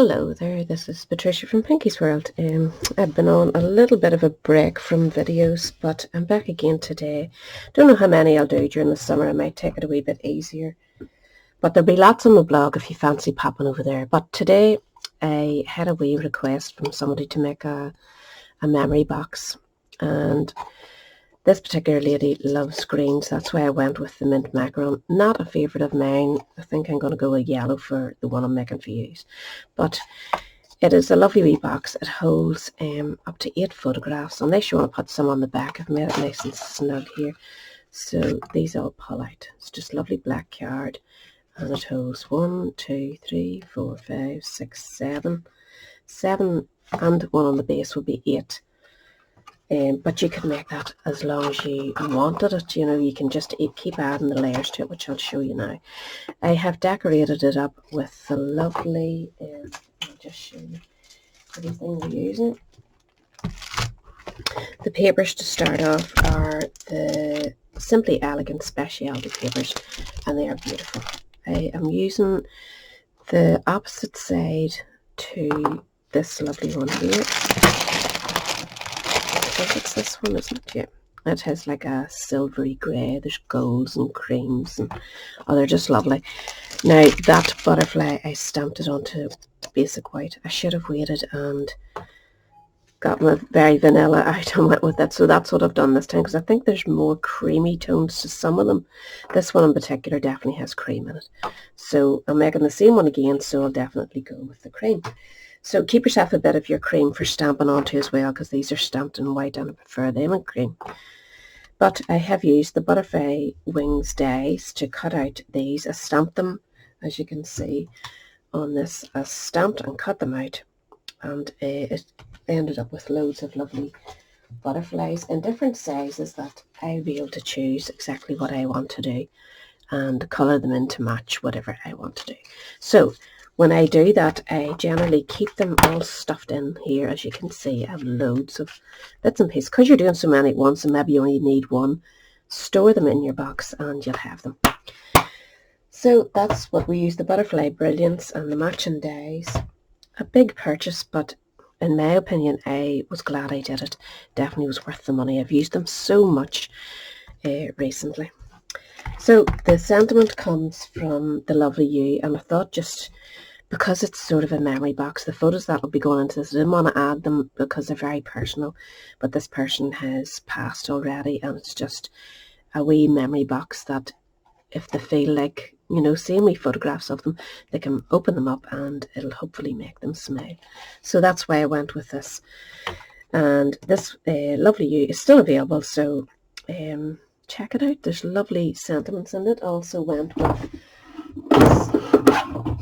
Hello there, this is Patricia from Pinky's World. I've been on a little bit of a break from videos, but I'm back again today. Don't know how many I'll do during the summer. I might take it a wee bit easier. But there'll be lots on the blog if you fancy popping over there. But today I had a wee request from somebody to make a memory box. And this particular lady loves greens. That's why I went with the mint macaron. Not a favourite of mine. I think I'm going to go with yellow for the one I'm making for you. But it is a lovely wee box. It holds up to 8 photographs. Unless you want to put some on the back, I've made it nice and snug here. So these all pull out. It's just a lovely black card. And it holds 1, 2, 3, 4, 5, 6, 7. 7 and one on the base would be 8. But you can make that as long as you wanted it. You know, you can just keep adding the layers to it, which I'll show you now. I have decorated it up with the lovely, I'll just show you everything we're using. The papers to start off are the Simply Elegant Specialty papers, and they are beautiful. I am using the opposite side to this lovely one here. I think it's this one, isn't it? Yeah. It has like a silvery grey. There's golds and creams, and oh, they're just lovely. Now that butterfly, I stamped it onto basic white. I should have waited and got my very vanilla out and went with it. So that's what I've done this time, because I think there's more creamy tones to some of them. This one in particular definitely has cream in it. So I'm making the same one again, so I'll definitely go with the cream. So keep yourself a bit of your cream for stamping onto as well, because these are stamped in white and I prefer them in cream. But I have used the butterfly wings dies to cut out these. I stamped them, as you can see on this. I stamped and cut them out, and it ended up with loads of lovely butterflies in different sizes that I'll be able to choose exactly what I want to do and colour them in to match whatever I want to do. So when I do that, I generally keep them all stuffed in here. As you can see, I have loads of bits and pieces. Because you're doing so many at once and maybe you only need one, store them in your box and you'll have them. So that's what we use, the Butterfly Brilliance and the matching dies. A big purchase, but in my opinion, I was glad I did it. Definitely was worth the money. I've used them so much recently. So the sentiment comes from the lovely you, and I thought, just because it's sort of a memory box, the photos that will be going into this, I didn't want to add them because they're very personal, but this person has passed already, and it's just a wee memory box that if they feel like, you know, seeing wee photographs of them, they can open them up and it'll hopefully make them smile. So that's why I went with this. And this lovely you is still available, so check it out. There's lovely sentiments in it. Also went with this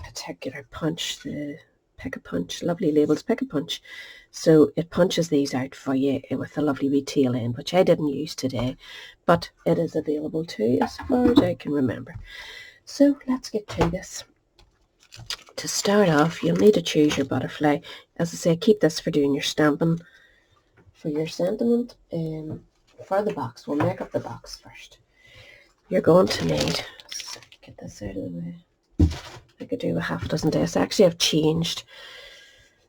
particular punch, the Pick-a-Punch, lovely labels Pick-a-Punch. So it punches these out for you with a lovely wee tail end, which I didn't use today, but it is available too as far as I can remember. So let's get to this. To start off, you'll need to choose your butterfly. As I say, keep this for doing your stamping. For your sentiment, for the box, we'll make up the box first. You're going to need, let's get this out of the way. I could do a half a dozen days. Actually, I've changed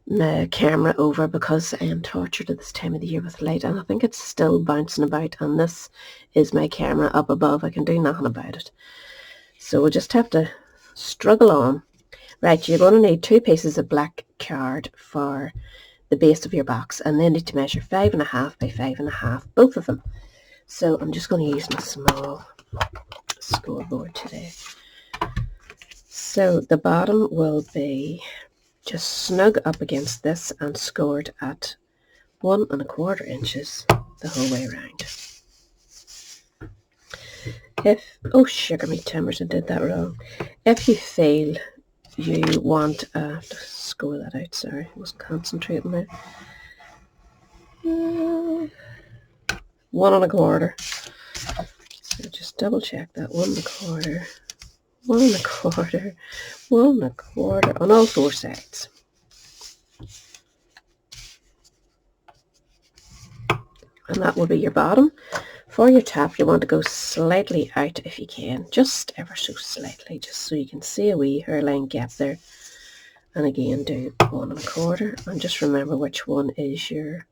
my camera over because I am tortured at this time of the year with light, and I think it's still bouncing about, and this is my camera up above. I can do nothing about it. So we'll just have to struggle on. Right, you're going to need 2 pieces of black card for the base of your box, and they need to measure 5.5 by 5.5, both of them. So I'm just going to use my small scoreboard today. So the bottom will be just snug up against this and scored at 1 1/4 inches the whole way around. Oh sugar me timbers, I did that wrong. If you feel you want to score that out, sorry, I wasn't concentrating there. 1 1/4. So just double check that. 1 1/4, 1 1/4, 1 1/4 on all 4 sides. And that will be your bottom. For your top, you want to go slightly out if you can, just ever so slightly, just so you can see a wee hairline gap there. And again do 1 1/4, and just remember which one is your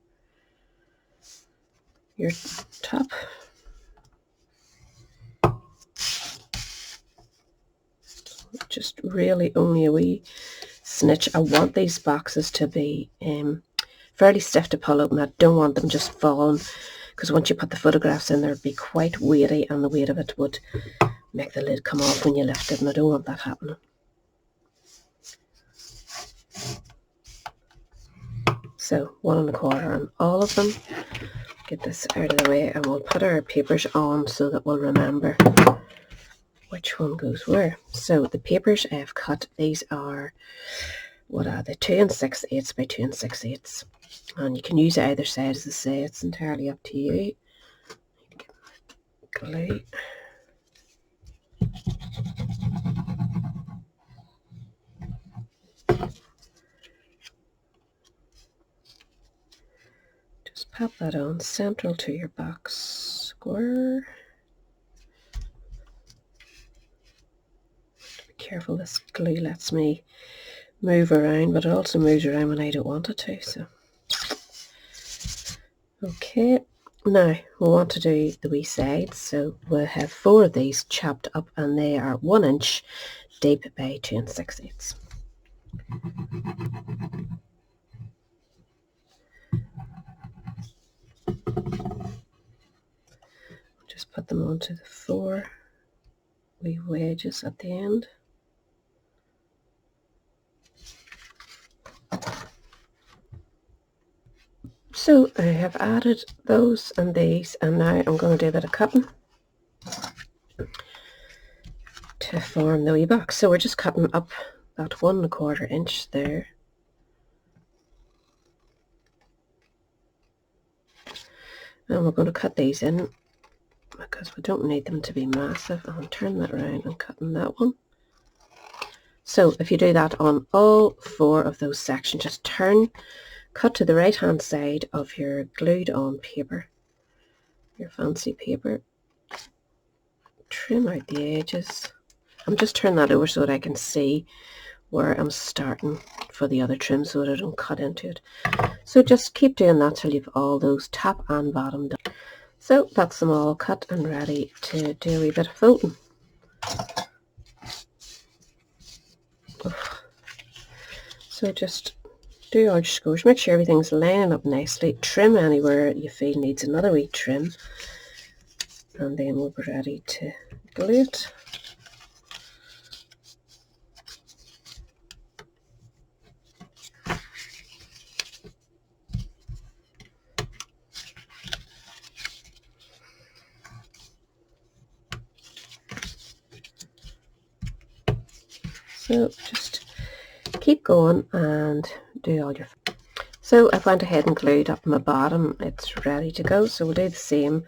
top. Just really only a wee snitch. I want these boxes to be fairly stiff to pull open. I don't want them just falling, because once you put the photographs in there, it'd be quite weighty, and the weight of it would make the lid come off when you lift it, and I don't want that happening. So 1 1/4 on all of them. Get this out of the way, and we'll put our papers on so that we'll remember which one goes where. So the papers I've cut, these are, what are they, 2 6/8 by 2 6/8, and you can use either side, as I say, it's entirely up to you. Glue. Just pop that on central to your box square. Be careful, this glue lets me move around, but it also moves around when I don't want it to. So okay, now we want to do the wee sides, so we'll have 4 of these chopped up, and they are 1 inch deep by 2 6/8. Just put them onto the 4 wee wedges at the end. So I have added those and these, and now I'm going to do a bit of cutting to form the wee box. So we're just cutting up that 1 1/4 inch there. And we're going to cut these in because we don't need them to be massive. I'll turn that around and cutting that one. So if you do that on all 4 of those sections, just cut to the right hand side of your glued on paper, your fancy paper, trim out the edges. I'm just turning that over so that I can see where I'm starting for the other trim so that I don't cut into it. So just keep doing that till you've all those top and bottom done. So that's them all cut and ready to do a wee bit of folding. So just do all your scores, make sure everything's lining up nicely, trim anywhere you feel needs another wee trim, and then we'll be ready to glue it. So just keep going and do all your. So I've went ahead and glued up my bottom. It's ready to go. So we'll do the same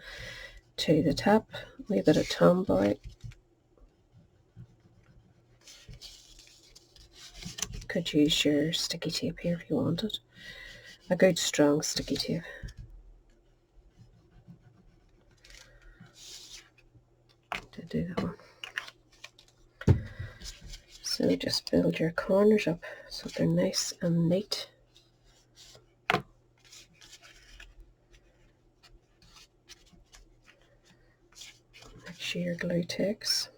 to the top. A wee bit of tomboy. Could use your sticky tape here if you wanted. A good strong sticky tape. To do that one. So just build your corners up so they're nice and neat. Make sure your glue takes.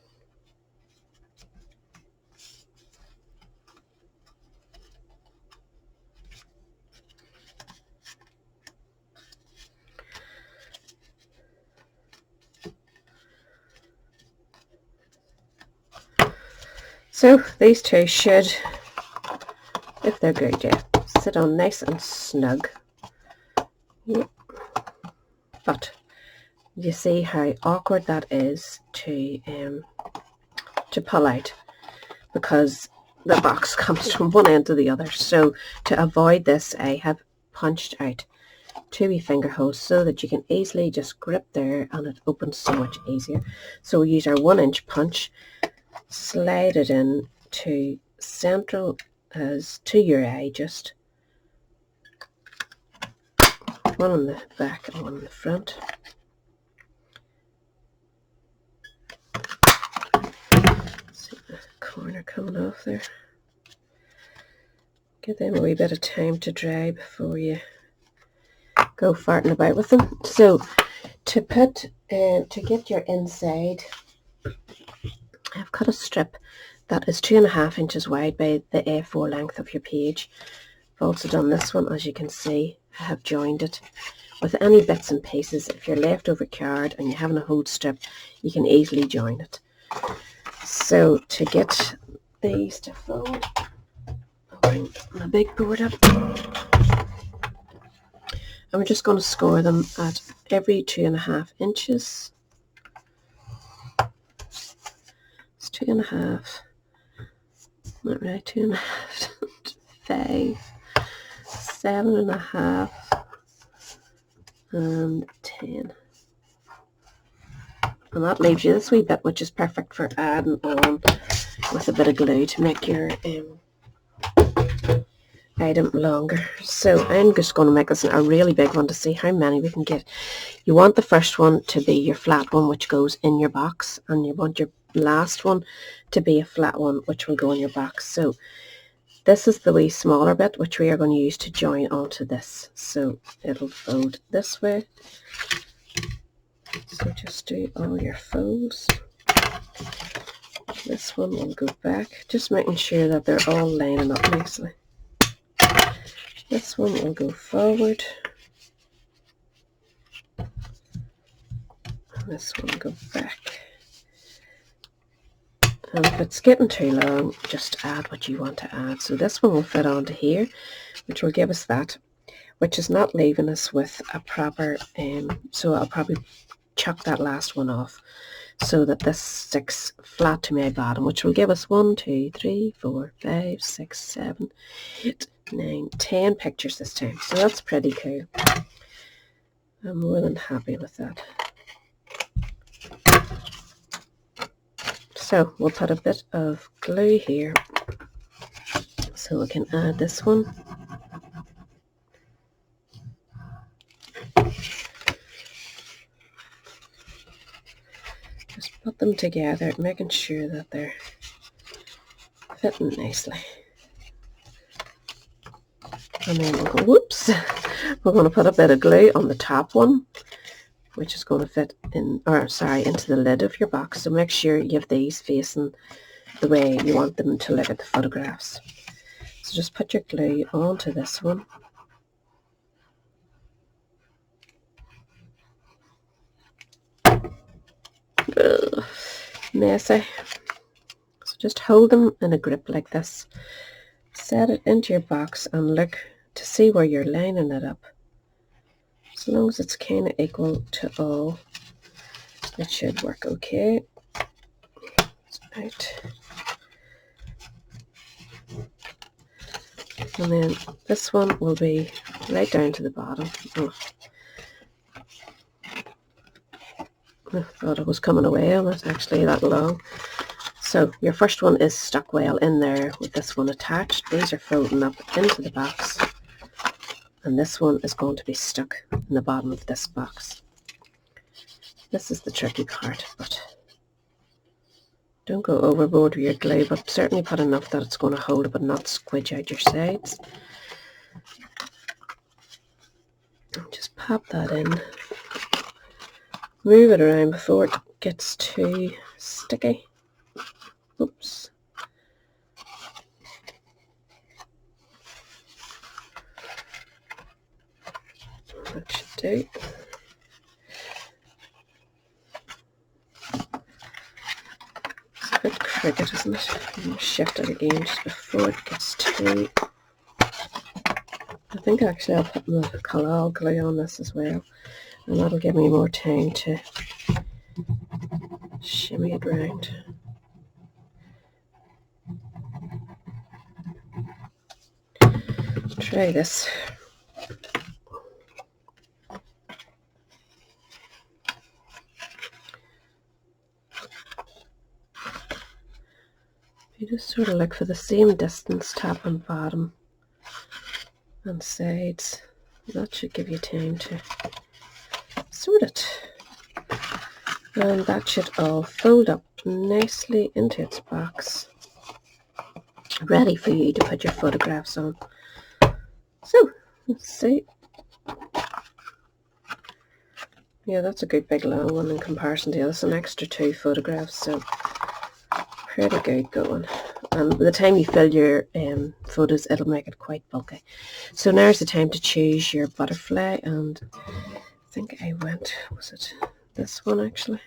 So these two should, if they're good, yeah, sit on nice and snug. Yep. But you see how awkward that is to pull out, because the box comes from one end to the other. So to avoid this, I have punched out 2 wee finger holes so that you can easily just grip there and it opens so much easier. So we use our 1 inch punch, slide it in to central as to your eye, just one on the back and one on the front. See the corner coming off there. Give them a wee bit of time to dry before you go farting about with them. So to get your inside, I've cut a strip that is 2.5 inches wide by the A4 length of your page. I've also done this one, as you can see. I have joined it with any bits and pieces. If you're leftover card and you're having a whole strip, you can easily join it. So to get these to fold, I'll bring my big board up. And we're just going to score them at every 2.5 inches. It's 2.5. Not right, 2.5, 5, 7.5, and 10. And that leaves you this wee bit, which is perfect for adding on with a bit of glue to make your item longer. So I'm just going to make this a really big one to see how many we can get. You want the first one to be your flat one, which goes in your box, and you want your last one to be a flat one, which will go in your box. So this is the wee smaller bit, which we are going to use to join onto this. So it'll fold this way. So just do all your folds. This one will go back, just making sure that they're all lining up nicely. This one will go forward. And this one will go back. And if it's getting too long, just add what you want to add. So this one will fit onto here, which will give us that, which is not leaving us with a proper, so I'll probably chuck that last one off so that this sticks flat to my bottom, which will give us 1, 2, 3, 4, 5, 6, 7, 8, 9, 10 pictures this time. So that's pretty cool. I'm more than happy with that. So we'll put a bit of glue here so we can add this one. Just put them together, making sure that they're fitting nicely. And then we'll go, whoops, we're going to put a bit of glue on the top one, which is going to fit in, or sorry, into the lid of your box. So make sure you have these facing the way you want them to look at the photographs. So just put your glue onto this one. Ugh, messy. So just hold them in a grip like this. Set it into your box and look to see where you're lining it up. As long as it's kind of equal to all, it should work okay. Right. And then this one will be right down to the bottom. Oh. I thought it was coming away and it's actually that long. So your first one is stuck well in there with this one attached. These are folding up into the box. And this one is going to be stuck in the bottom of this box. This is the tricky part, but don't go overboard with your glue, but certainly put enough that it's going to hold it but not squidge out your sides. And just pop that in. Move it around before it gets too sticky. Oops. That should do. It's a bit crooked, isn't it? I'm going to shift it again just before it gets too... I think actually I'll put the colour glue on this as well, and that'll give me more time to shimmy it round. Try this. You just sort of look for the same distance, top and bottom and sides. That should give you time to sort it. And that should all fold up nicely into its box, ready for you to put your photographs on. So, let's see. Yeah, that's a good big long one in comparison to the other. It's an extra 2 photographs, so pretty good going. And by the time you fill your photos, it'll make it quite bulky. So now's the time to choose your butterfly, and I think I went, was it this one actually?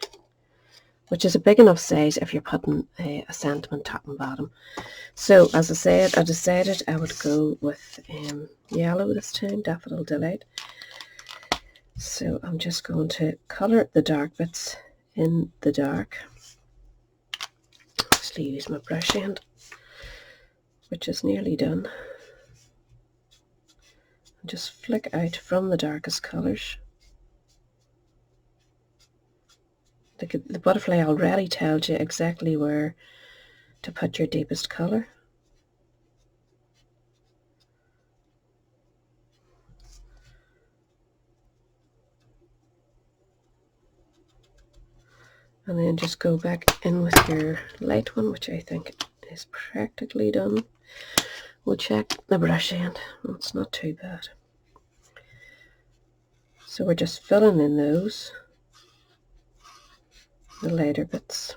Which is a big enough size if you're putting a sentiment top and bottom. So as I said, I decided I would go with yellow this time, Daffodil Delight. So I'm just going to colour the dark bits in the dark. Just use my brush end, which is nearly done. And just flick out from the darkest colours. The butterfly already tells you exactly where to put your deepest colour. And then just go back in with your light one, which I think is practically done. We'll check the brush end. Well, it's not too bad. So we're just filling in those, the lighter bits.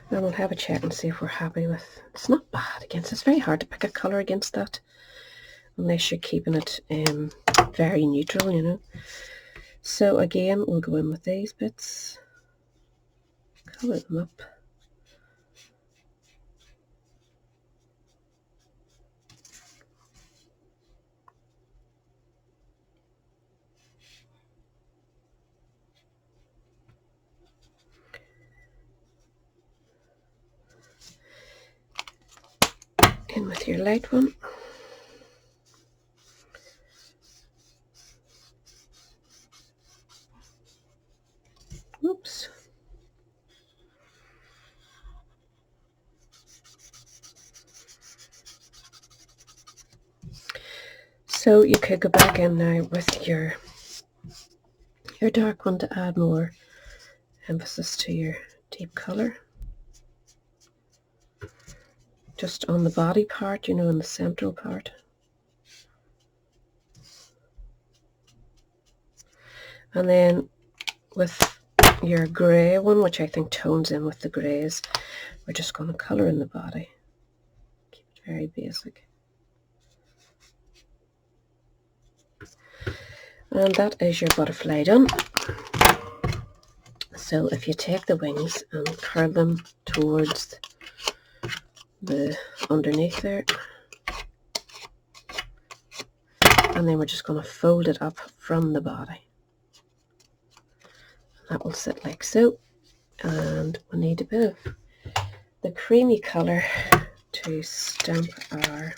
And we'll have a check and see if we're happy with. It's not bad against. It's very hard to pick a colour against that, unless you're keeping it very neutral, you know. So again, we'll go in with these bits, colour them up. In with your light one. Oops. So you could go back in now with your dark one to add more emphasis to your deep colour. Just on the body part, you know, in the central part. And then with your grey one, which I think tones in with the greys, we're just going to colour in the body. Keep it very basic. And that is your butterfly done. So if you take the wings and curl them towards the underneath there, and then we're just going to fold it up from the body. That will sit like so. And we need a bit of the creamy colour to stamp our,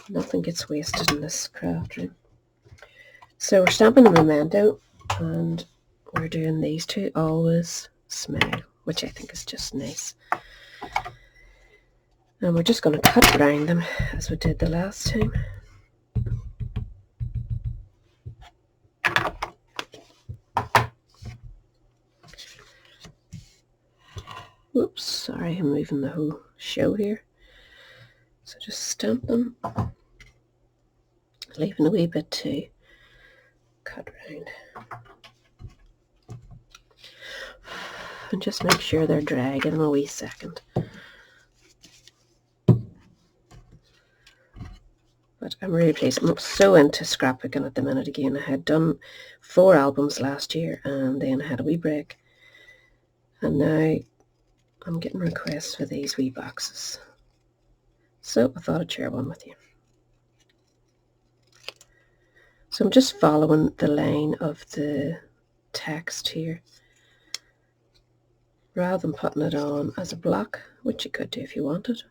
nothing gets wasted in this craft room. So we're stamping a memento, and we're doing these two, Always Smile, which I think is just nice. And we're just going to cut around them as we did the last time. Oops, sorry, I'm moving the whole show here. So just stamp them, leaving a wee bit to cut around. And just make sure they're dry. Give them a wee second. But I'm really pleased. I'm so into scrapbooking at the minute again. I had done 4 albums last year, and then I had a wee break. And now I'm getting requests for these wee boxes. So I thought I'd share one with you. So I'm just following the line of the text here, rather than putting it on as a block, which you could do if you wanted.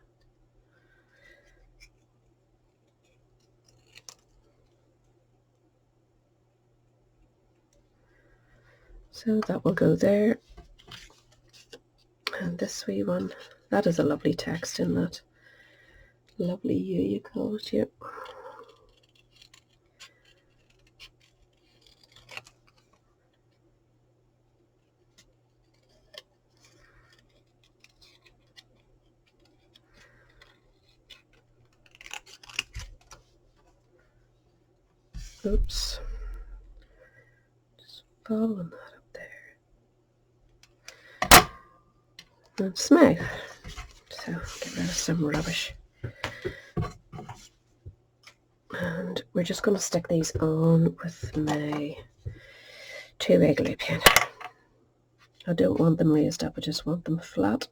So that will go there. And this wee one, that is a lovely text in that. Lovely you call it, yeah. Oops. Just following that up there. And smooth. So get rid of some rubbish. And we're just going to stick these on with my 2-way glue pen. I don't want them raised up, I just want them flat.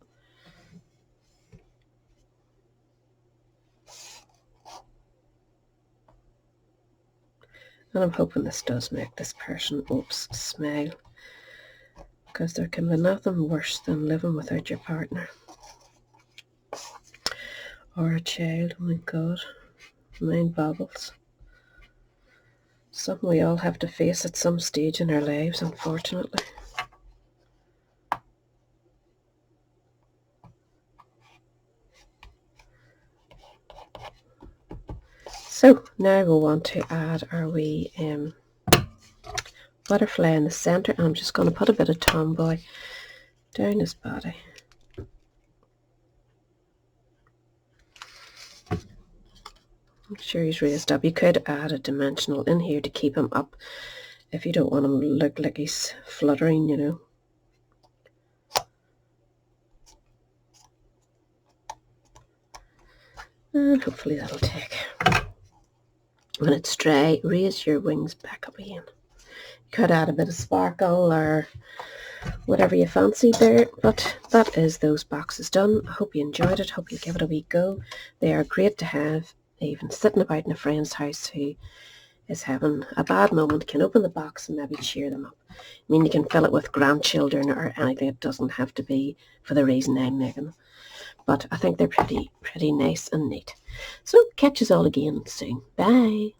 And I'm hoping this does make this person, smile. Because there can be nothing worse than living without your partner. Or a child, oh my god. Mind boggles. Something we all have to face at some stage in our lives, unfortunately. So now we'll want to add our wee butterfly in the centre. I'm just going to put a bit of Tomboy down his body. I'm sure he's raised up. You could add a dimensional in here to keep him up if you don't want him to look like he's fluttering, you know. And hopefully that'll take. When it's dry, raise your wings back up again. You could add a bit of sparkle or whatever you fancy there, but that is those boxes done. I hope you enjoyed it. Hope you give it a wee go. They are great to have, even sitting about in a friend's house who is having a bad moment, can open the box and maybe cheer them up. I mean, you can fill it with grandchildren or anything. It doesn't have to be for the reason I'm making. But I think they're pretty nice and neat. So catch us all again soon. Bye.